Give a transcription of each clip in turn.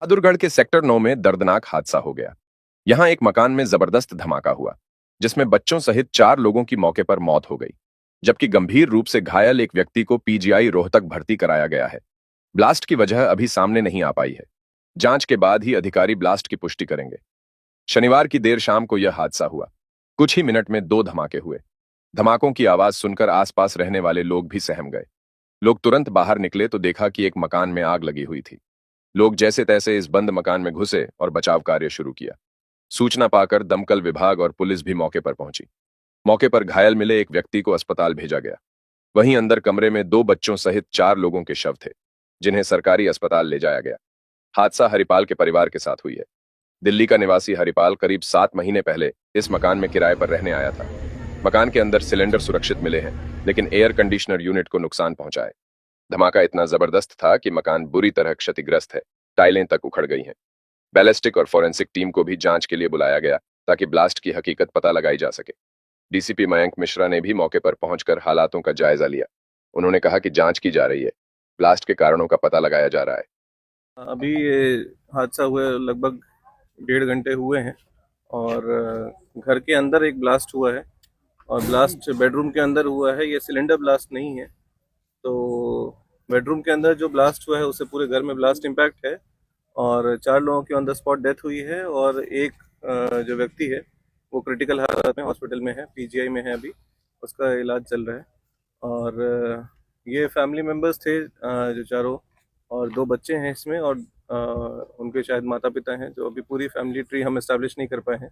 बहादुरगढ़ के सेक्टर 9 में दर्दनाक हादसा हो गया। यहां एक मकान में जबरदस्त धमाका हुआ, जिसमें बच्चों सहित 4 लोगों की मौके पर मौत हो गई, जबकि गंभीर रूप से घायल एक व्यक्ति को पीजीआई रोहतक भर्ती कराया गया है। ब्लास्ट की वजह अभी सामने नहीं आ पाई है। जांच के बाद ही अधिकारी ब्लास्ट की पुष्टि करेंगे। शनिवार की देर शाम को यह हादसा हुआ। कुछ ही मिनट में 2 धमाके हुए। धमाकों की आवाज सुनकर आसपास रहने वाले लोग भी सहम गए। लोग तुरंत बाहर निकले तो देखा कि एक मकान में आग लगी हुई थी। लोग जैसे तैसे इस बंद मकान में घुसे और बचाव कार्य शुरू किया। सूचना पाकर दमकल विभाग और पुलिस भी मौके पर पहुंची। मौके पर घायल मिले एक व्यक्ति को अस्पताल भेजा गया। वहीं अंदर कमरे में 2 बच्चों सहित 4 लोगों के शव थे, जिन्हें सरकारी अस्पताल ले जाया गया। हादसा हरिपाल के परिवार के साथ हुई है। दिल्ली का निवासी हरिपाल करीब 7 महीने पहले इस मकान में किराए पर रहने आया था। मकान के अंदर सिलेंडर सुरक्षित मिले हैं, लेकिन एयर कंडीशनर यूनिट को नुकसान पहुंचा है। धमाका इतना जबरदस्त था कि मकान बुरी तरह क्षतिग्रस्त है। टाइलें तक उखड़ गई हैं। बैलिस्टिक और फोरेंसिक टीम को भी जांच के लिए बुलाया गया ताकि ब्लास्ट की हकीकत पता लगाई जा सके। डीसीपी मयंक मिश्रा ने भी मौके पर पहुंचकर हालातों का जायजा लिया। उन्होंने कहा कि जांच की जा रही है, ब्लास्ट के कारणों का पता लगाया जा रहा है। अभी ये हादसा हुए लगभग 1.5 घंटे हुए हैं और घर के अंदर एक ब्लास्ट हुआ है और ब्लास्ट बेडरूम के अंदर हुआ है। ये सिलेंडर ब्लास्ट नहीं है। तो बेडरूम के अंदर जो ब्लास्ट हुआ है उससे पूरे घर में ब्लास्ट इम्पैक्ट है और 4 लोगों की ऑन द स्पॉट डेथ हुई है और एक जो व्यक्ति है वो क्रिटिकल हालत में हॉस्पिटल में है, पीजीआई में है, अभी उसका इलाज चल रहा है। और ये फैमिली मेम्बर्स थे जो चारों, और 2 बच्चे हैं इसमें और उनके शायद माता पिता हैं, जो अभी पूरी फैमिली ट्री हम इस्टेब्लिश नहीं कर पाए हैं।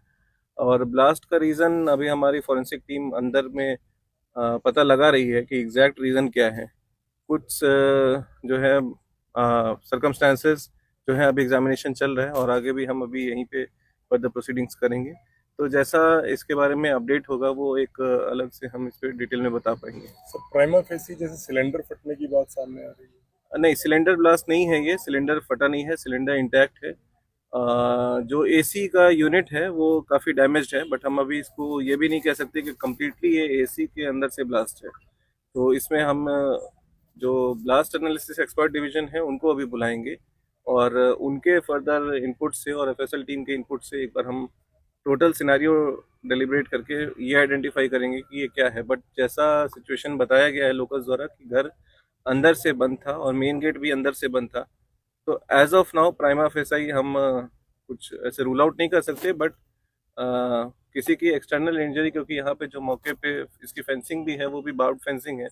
और ब्लास्ट का रीज़न अभी हमारी फॉरेंसिक टीम अंदर में पता लगा रही है कि एग्जैक्ट रीज़न क्या है। कुछ जो है सर्कमस्टांसेस जो है अभी एग्जामिनेशन चल रहा है और आगे भी हम अभी यहीं पे फर्दर प्रोसीडिंग्स करेंगे। तो जैसा इसके बारे में अपडेट होगा वो एक अलग से हम इस पर डिटेल में बता पाएंगे। सर, प्राइमा फेसी जैसे सिलेंडर फटने की बात सामने आ रही है। नहीं, सिलेंडर ब्लास्ट नहीं है, ये सिलेंडर फटा नहीं है, सिलेंडर इंटैक्ट है। जो एसी का यूनिट है वो काफ़ी डैमेज्ड है, बट हम अभी इसको ये भी नहीं कह सकते कि कम्प्लीटली ये एसी के अंदर से ब्लास्ट है। तो इसमें हम जो ब्लास्ट एनालिसिस एक्सपर्ट डिवीजन है उनको अभी बुलाएंगे और उनके फर्दर इनपुट से और एफएसएल टीम के इनपुट से एक बार हम टोटल सिनेरियो डिलिब्रेट करके ये आइडेंटिफाई करेंगे कि ये क्या है। बट जैसा सिचुएशन बताया गया है लोकल्स द्वारा कि घर अंदर से बंद था और मेन गेट भी अंदर से बंद था, तो as of now prima facie हम कुछ ऐसे रूल आउट नहीं कर सकते। बट किसी की एक्सटर्नल इंजरी, क्योंकि यहाँ पे जो मौके पे इसकी फेंसिंग भी है वो भी बार्ब फेंसिंग है,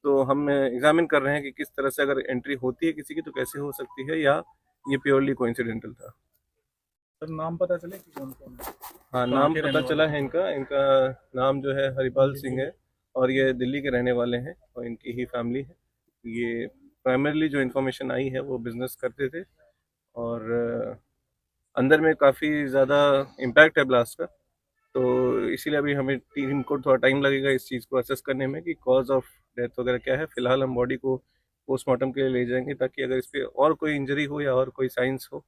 तो हम एग्जामिन कर रहे हैं कि किस तरह से अगर एंट्री होती है किसी की तो कैसे हो सकती है, या ये प्योरली कोइंसिडेंटल था। सर, नाम पता चले कि कौन कौन है? हाँ, नाम पता चला है इनका नाम जो है हरिपाल सिंह है और ये दिल्ली के रहने वाले हैं और इनकी ही फैमिली है। ये प्राइमरीली जो इन्फॉर्मेशन आई है वो बिजनेस करते थे और अंदर में काफ़ी ज़्यादा इम्पैक्ट है ब्लास्ट का, तो इसीलिए अभी हमें टीम को थोड़ा टाइम लगेगा इस चीज़ को असेस करने में कि कॉज ऑफ डेथ वगैरह क्या है। फिलहाल हम बॉडी को पोस्टमार्टम के लिए ले जाएंगे ताकि अगर इस पर और कोई इंजरी हो या और कोई साइंस हो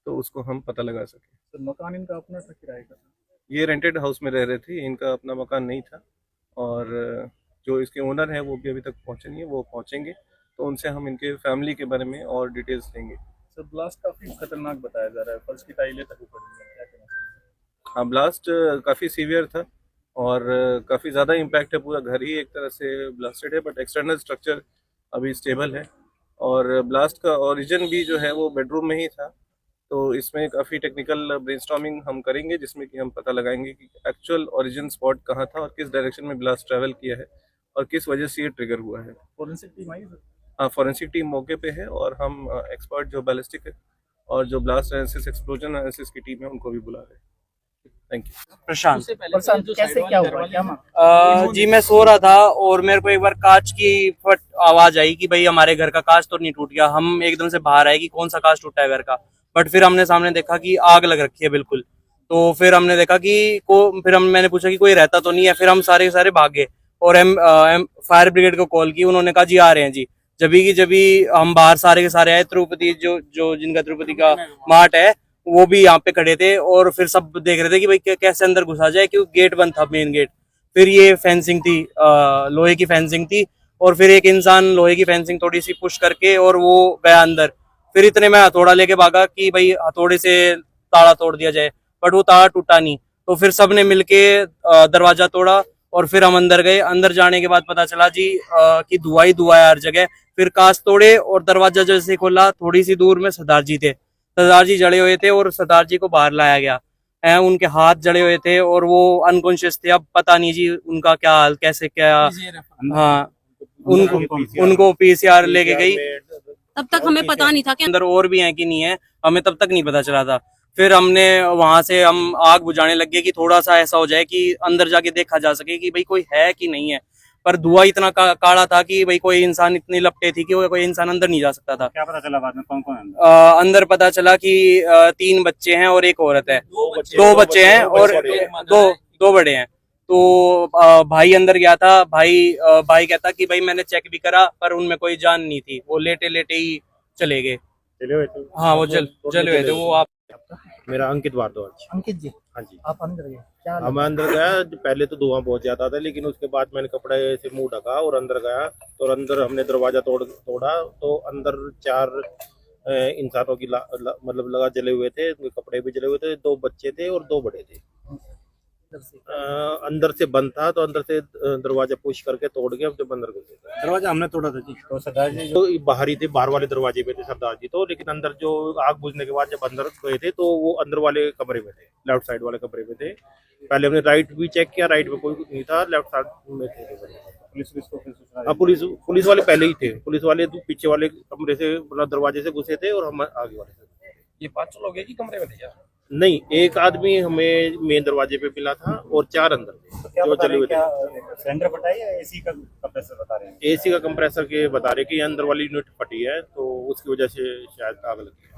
तो उसको हम पता लगा सकें। सर, मकान इनका अपना था किराए का? ये रेंटेड हाउस में रह रहे थे, इनका अपना मकान नहीं था और जो इसके ओनर हैं वो भी अभी तक पहुँचे नहीं है, वो पहुँचेंगे तो उनसे हम इनके फैमिली के बारे में और डिटेल्स लेंगे। सर, ब्लास्ट काफ़ी खतरनाक बताया जा रहा है, फर्श की टाइलें तक उखड़ गई हैं, क्या कहना चाहिए? हाँ, ब्लास्ट काफ़ी सीवियर था और काफ़ी ज़्यादा इम्पैक्ट है। पूरा घर ही एक तरह से ब्लास्टेड है, बट एक्सटर्नल स्ट्रक्चर अभी स्टेबल है। और ब्लास्ट का ओरिजिन भी जो है वो बेडरूम में ही था, तो इसमें काफ़ी टेक्निकल ब्रेनस्टॉर्मिंग हम करेंगे जिसमें कि हम पता लगाएंगे कि एक्चुअल ओरिजिन स्पॉट कहाँ था और किस डायरेक्शन में ब्लास्ट ट्रैवल किया है और किस वजह से ये ट्रिगर हुआ है। फॉरेंसिक टीम आई सर? हाँ, फॉरेंसिक टीम मौके पे है और हम एक्सपर्ट जो बैलिस्टिक है और जो ब्लास्ट एनालिसिस एक्सप्लोजन एनालिसिस की टीम है उनको भी बुला रहे हैं। Thank you. प्रशांत, कैसे क्या हुआ? जी मैं सो रहा था और मेरे को एक बार कांच की फट आवाज आई कि भाई हमारे घर का कांच तो नहीं टूट गया। हम एकदम से बाहर आए कि कौन सा कांच टूटा है घर का, बट फिर हमने सामने देखा कि आग लग रखी है बिल्कुल। तो फिर हमने देखा कि मैंने पूछा कि कोई रहता तो नहीं है। फिर हम सारे भागे और फायर ब्रिगेड को कॉल की। उन्होंने कहा जी आ रहे हैं जी। जब हम बाहर सारे के सारे आए, तिरुपति जो जिनका तिरुपति का मार्ट है वो भी यहाँ पे खड़े थे और फिर सब देख रहे थे कि भाई कैसे अंदर घुसा जाए, क्योंकि गेट बंद था, मेन गेट। फिर ये फेंसिंग थी, लोहे की फेंसिंग थी, और फिर एक इंसान लोहे की फेंसिंग थोड़ी सी पुश करके और वो गया अंदर। फिर इतने में हथौड़ा लेके भागा कि भाई हथौड़े से ताला तोड़ दिया जाए, बट वो ताला टूटा नहीं। तो फिर सबने मिलके दरवाजा तोड़ा और फिर हम अंदर गए। अंदर जाने के बाद पता चला जी कि धुआं ही धुआं है हर जगह। फिर कांच तोड़े और दरवाजा जैसे खोला, थोड़ी सी दूर में सरदार जी थे। सरदार जी जड़े हुए थे और सरदार जी को बाहर लाया गया है। उनके हाथ जड़े हुए थे और वो अनकॉन्शियस थे। अब पता नहीं जी उनका क्या हाल, कैसे क्या। हाँ, उनको पीसीआर लेके गई। तब तक हमें पता नहीं था कि अंदर और भी हैं कि नहीं है, हमें तब तक नहीं पता चला था। फिर हमने वहां से हम आग बुझाने लग गए कि थोड़ा सा ऐसा हो जाए कि अंदर जाके देखा जा सके कि भाई कोई है कि नहीं है। पर धुआं इतना काला था कि भाई कोई इंसान, इतनी लपटे थी कि कोई इंसान अंदर नहीं जा सकता था। क्या पता चला बाद में कौन कौन है अंदर पता चला कि 3 बच्चे हैं और एक औरत है। 2 बच्चे हैं और दो बड़े हैं। तो भाई अंदर गया था। भाई कहता कि भाई मैंने चेक भी करा पर उनमें कोई जान नहीं थी, वो लेटे लेटे ही चले गए। चले हुए थे? हाँ, वो जले हुए थे। वो आप मेरा अंकित भारद्वाज। अंकित जी, हाँ जी। आप अंदर गए, क्या मैं अंदर गया, पहले तो धुआं बहुत ज्यादा था, लेकिन उसके बाद मैंने कपड़े से मुंह ढका और अंदर गया। तो अंदर हमने दरवाजा तोड़ा तो अंदर 4 इंसानों की मतलब लगा जले हुए थे, उनके कपड़े भी जले हुए थे। 2 बच्चे थे और 2 बड़े थे। अंदर से बंद था तो अंदर से दरवाजा पुश करके तोड़ के हम जब अंदर घुसे। दरवाजा हमने तोड़ा था जी। तो सरदार जी तो बाहर ही थे, बाहर वाले दरवाजे पे थे सरदार जी तो, लेकिन अंदर जो आग बुझने के बाद जब अंदर गए थे तो वो अंदर वाले कमरे में थे, लेफ्ट साइड वाले कमरे में थे। पहले हमने राइट भी चेक किया, राइट में कोई नहीं था, लेफ्ट साइड में थे। पुलिस को फिर सूचना हाँ, पुलिस वाले पहले ही थे। पुलिस वाले पीछे वाले कमरे से, मतलब दरवाजे से घुसे थे और हम आगे वाले से। ये 5 लोग एक ही कमरे में थे क्या? नहीं, एक आदमी हमें मेन दरवाजे पे मिला था और 4 अंदर थे क्या जो बता चले रहे हुए हैं, थे। क्या सिलेंडर फटा है या एसी का कंप्रेसर बता रहे हैं? एसी का कंप्रेसर के बता रहे कि अंदर वाली यूनिट फटी है तो उसकी वजह से शायद आग लगी है।